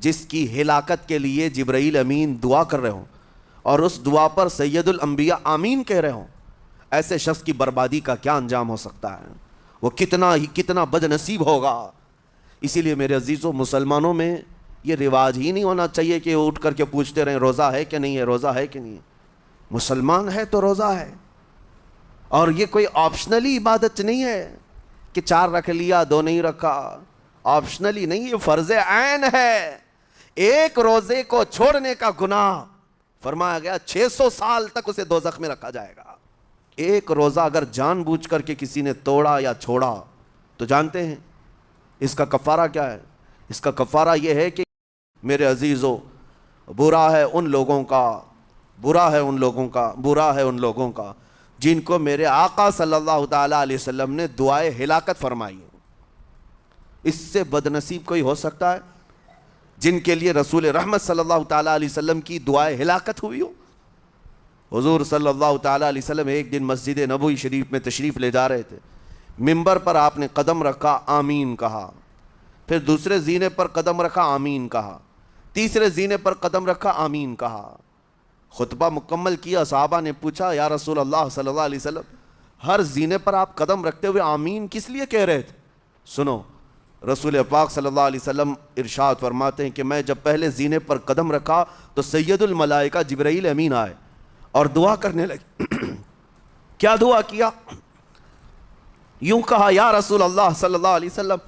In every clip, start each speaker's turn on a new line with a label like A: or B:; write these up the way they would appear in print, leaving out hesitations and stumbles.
A: جس کی ہلاکت کے لیے جبرائیل امین دعا کر رہے ہوں اور اس دعا پر سید الانبیاء آمین کہہ رہے ہوں، ایسے شخص کی بربادی کا کیا انجام ہو سکتا ہے؟ وہ کتنا بد نصیب ہوگا۔ اسی لیے میرے عزیزوں، مسلمانوں میں یہ رواج ہی نہیں ہونا چاہیے کہ وہ اٹھ کر کے پوچھتے رہیں روزہ ہے کہ نہیں ہے، روزہ ہے کہ نہیں ہے۔ مسلمان ہے تو روزہ ہے، اور یہ کوئی آپشنلی عبادت نہیں ہے کہ 4 رکھ لیا 2 نہیں رکھا، آپشنلی نہیں، یہ فرض عین ہے۔ ایک روزے کو چھوڑنے کا گناہ فرمایا گیا 600 سال تک اسے دوزخ میں رکھا جائے گا۔ ایک روزہ اگر جان بوجھ کر کے کسی نے توڑا یا چھوڑا تو جانتے ہیں اس کا کفارہ کیا ہے؟ اس کا کفارہ یہ ہے کہ میرے عزیزو، برا ہے ان لوگوں کا جن کو میرے آقا صلی اللہ تعالیٰ علیہ وسلم نے دعائے ہلاکت فرمائی۔ اس سے بدنصیب کوئی ہو سکتا ہے جن کے لیے رسول رحمت صلی اللہ تعالیٰ علیہ وسلم کی دعائے ہلاکت ہوئی ہو؟ حضور صلی اللہ تعالیٰ علیہ وسلم ایک دن مسجد نبوی شریف میں تشریف لے جا رہے تھے، ممبر پر آپ نے قدم رکھا، آمین کہا، پھر دوسرے زینے پر قدم رکھا، آمین کہا، تیسرے زینے پر قدم رکھا، آمین کہا۔ خطبہ مکمل کیا، صحابہ نے پوچھا یا رسول اللہ صلی اللہ علیہ وسلم، ہر زینے پر آپ قدم رکھتے ہوئے آمین کس لیے کہہ رہے تھے؟ سنو، رسول پاک صلی اللہ علیہ وسلم ارشاد فرماتے ہیں کہ میں جب پہلے زینے پر قدم رکھا تو سید الملائکہ جبرائیل امین آئے اور دعا کرنے لگے۔ کیا دعا کیا؟ یوں کہا، یا رسول اللہ صلی اللہ علیہ وسلم،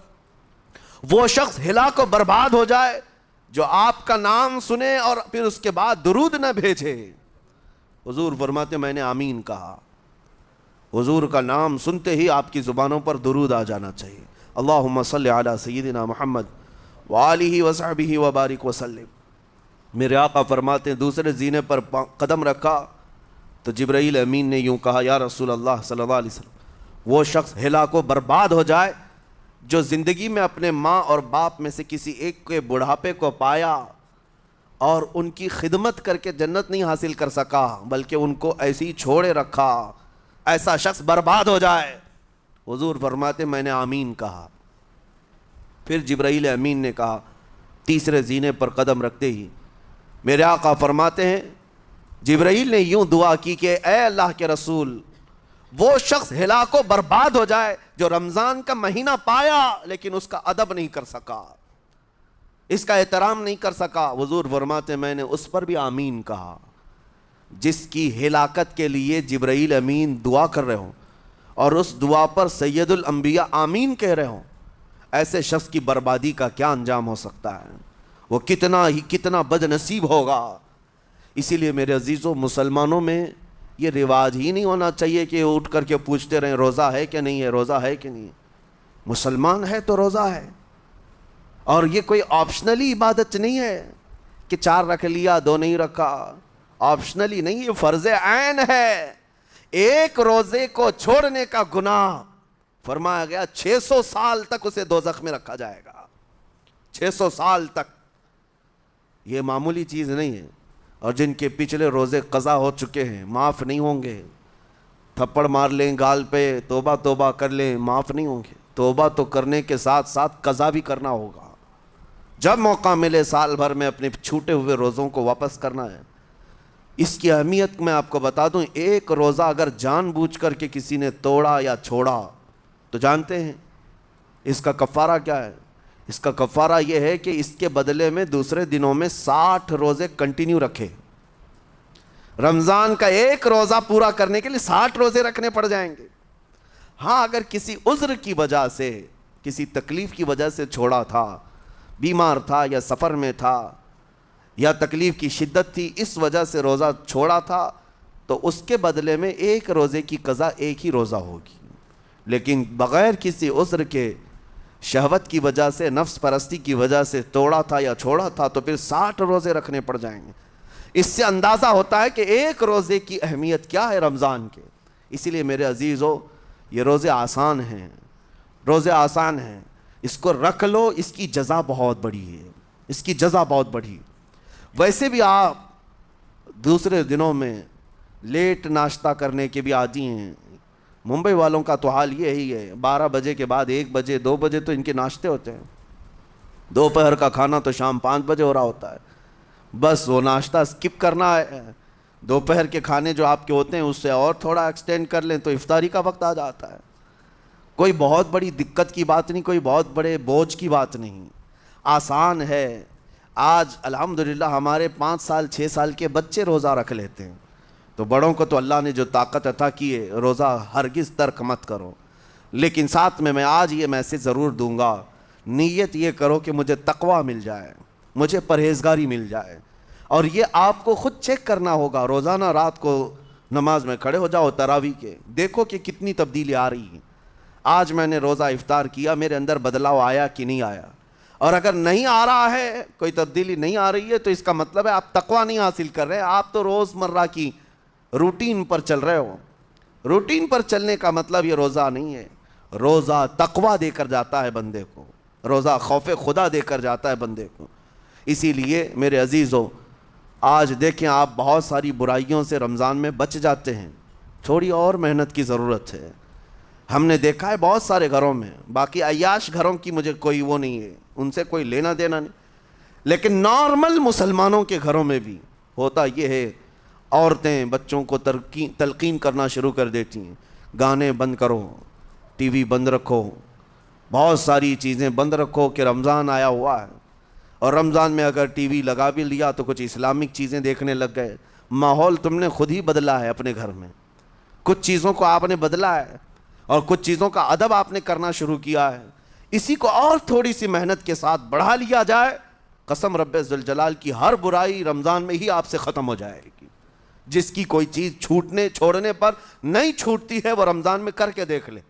A: وہ شخص ہلاک و برباد ہو جائے جو آپ کا نام سنے اور پھر اس کے بعد درود نہ بھیجے۔ حضور فرماتے میں نے آمین کہا۔ حضور کا نام سنتے ہی آپ کی زبانوں پر درود آ جانا چاہیے۔ اللہم صلی علی سیدنا محمد وآلہ وصحبہ وبارک وسلم۔ میرے آقا فرماتے ہیں دوسرے زینے پر قدم رکھا تو جبرائیل امین نے یوں کہا، یا رسول اللہ صلی اللہ علیہ وسلم، وہ شخص ہلاک و برباد ہو جائے جو زندگی میں اپنے ماں اور باپ میں سے کسی ایک کے بڑھاپے کو پایا اور ان کی خدمت کر کے جنت نہیں حاصل کر سکا بلکہ ان کو ایسے ہی چھوڑے رکھا، ایسا شخص برباد ہو جائے۔ حضور فرماتے میں نے آمین کہا۔ پھر جبرائیل امین نے کہا، تیسرے زینے پر قدم رکھتے ہی میرے آقا فرماتے ہیں جبرائیل نے یوں دعا کی کہ اے اللہ کے رسول، وہ شخص ہلاک و برباد ہو جائے جو رمضان کا مہینہ پایا لیکن اس کا ادب نہیں کر سکا، اس کا احترام نہیں کر سکا۔ حضور فرماتے میں نے اس پر بھی آمین کہا۔ جس کی ہلاکت کے لیے جبرائیل امین دعا کر رہے ہوں اور اس دعا پر سید الانبیاء آمین کہہ رہے ہوں، ایسے شخص کی بربادی کا کیا انجام ہو سکتا ہے؟ وہ کتنا بد نصیب ہوگا۔ اسی لیے میرے عزیزوں، مسلمانوں میں یہ رواج ہی نہیں ہونا چاہیے کہ اٹھ کر کے پوچھتے رہیں روزہ ہے کہ نہیں ہے، روزہ ہے کہ نہیں ہے۔ مسلمان ہے تو روزہ ہے، اور یہ کوئی آپشنلی عبادت نہیں ہے کہ 4 رکھ لیا 2 نہیں رکھا، آپشنلی نہیں، یہ فرض عین ہے۔ ایک روزے کو چھوڑنے کا گناہ فرمایا گیا 600 سال تک اسے دوزخ میں رکھا جائے گا۔ 600 سال تک، یہ معمولی چیز نہیں ہے۔ اور جن کے پچھلے روزے قضا ہو چکے ہیں معاف نہیں ہوں گے، تھپڑ مار لیں گال پہ، توبہ توبہ کر لیں، معاف نہیں ہوں گے۔ توبہ تو کرنے کے ساتھ ساتھ قضا بھی کرنا ہوگا۔ جب موقع ملے سال بھر میں اپنے چھوٹے ہوئے روزوں کو واپس کرنا ہے۔ اس کی اہمیت میں آپ کو بتا دوں، ایک روزہ اگر جان بوجھ کر کے کسی نے توڑا یا چھوڑا تو جانتے ہیں اس کا کفارہ کیا ہے؟ اس کا کفارہ یہ ہے کہ اس کے بدلے میں دوسرے دنوں میں 60 روزے کنٹینیو رکھے۔ رمضان کا ایک روزہ پورا کرنے کے لیے 60 روزے رکھنے پڑ جائیں گے۔ ہاں، اگر کسی عذر کی وجہ سے، کسی تکلیف کی وجہ سے چھوڑا تھا، بیمار تھا یا سفر میں تھا یا تکلیف کی شدت تھی، اس وجہ سے روزہ چھوڑا تھا، تو اس کے بدلے میں ایک روزے کی قضا ایک ہی روزہ ہوگی۔ لیکن بغیر کسی عذر کے، شہوت کی وجہ سے، نفس پرستی کی وجہ سے توڑا تھا یا چھوڑا تھا تو پھر 60 روزے رکھنے پڑ جائیں گے۔ اس سے اندازہ ہوتا ہے کہ ایک روزے کی اہمیت کیا ہے رمضان کے۔ اسی لیے میرے عزیزو، یہ روزے آسان ہیں، روزے آسان ہیں، اس کو رکھ لو، اس کی جزا بہت بڑی ہے، اس کی جزا بہت بڑی۔ ویسے بھی آپ دوسرے دنوں میں لیٹ ناشتہ کرنے کے بھی عادی ہیں۔ ممبئی والوں کا تو حال یہی ہے، 12 بجے کے بعد 1 بجے 2 بجے تو ان کے ناشتے ہوتے ہیں۔ دوپہر کا کھانا تو شام 5 بجے ہو رہا ہوتا ہے، بس وہ ناشتہ اسکپ کرنا ہے، دوپہر کے کھانے جو آپ کے ہوتے ہیں اس سے اور تھوڑا ایکسٹینڈ کر لیں تو افطاری کا وقت آ جاتا ہے۔ کوئی بہت بڑی دقت کی بات نہیں، کوئی بہت بڑے بوجھ کی بات نہیں، آسان ہے۔ آج الحمدللہ ہمارے 5 سال 6 سال کے بچے روزہ رکھ لیتے ہیں، تو بڑوں کو تو اللہ نے جو طاقت عطا کی ہے، روزہ ہرگز ترک مت کرو۔ لیکن ساتھ میں آج یہ میسج ضرور دوں گا، نیت یہ کرو کہ مجھے تقویٰ مل جائے، مجھے پرہیزگاری مل جائے، اور یہ آپ کو خود چیک کرنا ہوگا۔ روزانہ رات کو نماز میں کھڑے ہو جاؤ تراویح کے، دیکھو کہ کتنی تبدیلی آ رہی ہے۔ آج میں نے روزہ افطار کیا، میرے اندر بدلاؤ آیا کہ نہیں آیا؟ اور اگر نہیں آ رہا ہے، کوئی تبدیلی نہیں آ رہی ہے، تو اس کا مطلب ہے آپ تقویٰ نہیں حاصل کر رہے، آپ تو روز مرہ کی روٹین پر چل رہے ہو۔ روٹین پر چلنے کا مطلب یہ روزہ نہیں ہے۔ روزہ تقویٰ دے کر جاتا ہے بندے کو، روزہ خوف خدا دے کر جاتا ہے بندے کو۔ اسی لیے میرے عزیزو، آج دیکھیں آپ بہت ساری برائیوں سے رمضان میں بچ جاتے ہیں، تھوڑی اور محنت کی ضرورت ہے۔ ہم نے دیکھا ہے بہت سارے گھروں میں، باقی عیاش گھروں کی مجھے کوئی وہ نہیں ہے، ان سے کوئی لینا دینا نہیں، لیکن نارمل مسلمانوں کے گھروں میں بھی ہوتا یہ ہے، عورتیں بچوں کو تلقین کرنا شروع کر دیتی ہیں، گانے بند کرو، ٹی وی بند رکھو، بہت ساری چیزیں بند رکھو کہ رمضان آیا ہوا ہے۔ اور رمضان میں اگر ٹی وی لگا بھی لیا تو کچھ اسلامک چیزیں دیکھنے لگ گئے۔ ماحول تم نے خود ہی بدلا ہے اپنے گھر میں، کچھ چیزوں کو آپ نے بدلا ہے، اور کچھ چیزوں کا ادب آپ نے کرنا شروع کیا ہے۔ اسی کو اور تھوڑی سی محنت کے ساتھ بڑھا لیا جائے، قسم رب ذوالجلال کی ہر برائی رمضان میں ہی آپ سے ختم ہو جائے گی۔ جس کی کوئی چیز چھوڑنے پر نہیں چھوٹتی ہے، وہ رمضان میں کر کے دیکھ لے،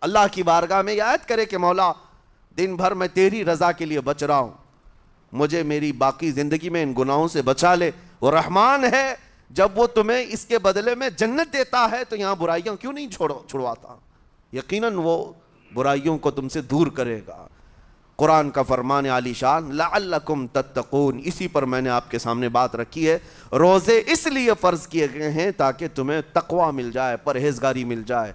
A: اللہ کی بارگاہ میں یاد کرے کہ مولا دن بھر میں تیری رضا کے لیے بچ رہا ہوں، مجھے میری باقی زندگی میں ان گناہوں سے بچا لے۔ وہ رحمان ہے، جب وہ تمہیں اس کے بدلے میں جنت دیتا ہے تو یہاں برائیاں کیوں نہیں چھڑواتا؟ یقیناً وہ برائیوں کو تم سے دور کرے گا۔ قرآن کا فرمان عالی شان، لعلکم تتقون، اسی پر میں نے آپ کے سامنے بات رکھی ہے۔ روزے اس لیے فرض کیے گئے ہیں تاکہ تمہیں تقویٰ مل جائے، پرہیزگاری مل جائے۔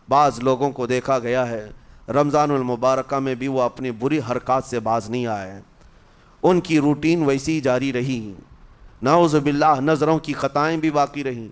A: بعض لوگوں کو دیکھا گیا ہے رمضان المبارکہ میں بھی وہ اپنی بری حرکات سے باز نہیں آئے، ان کی روٹین ویسی ہی جاری رہی، نعوذ باللہ نظروں کی خطائیں بھی باقی رہیں،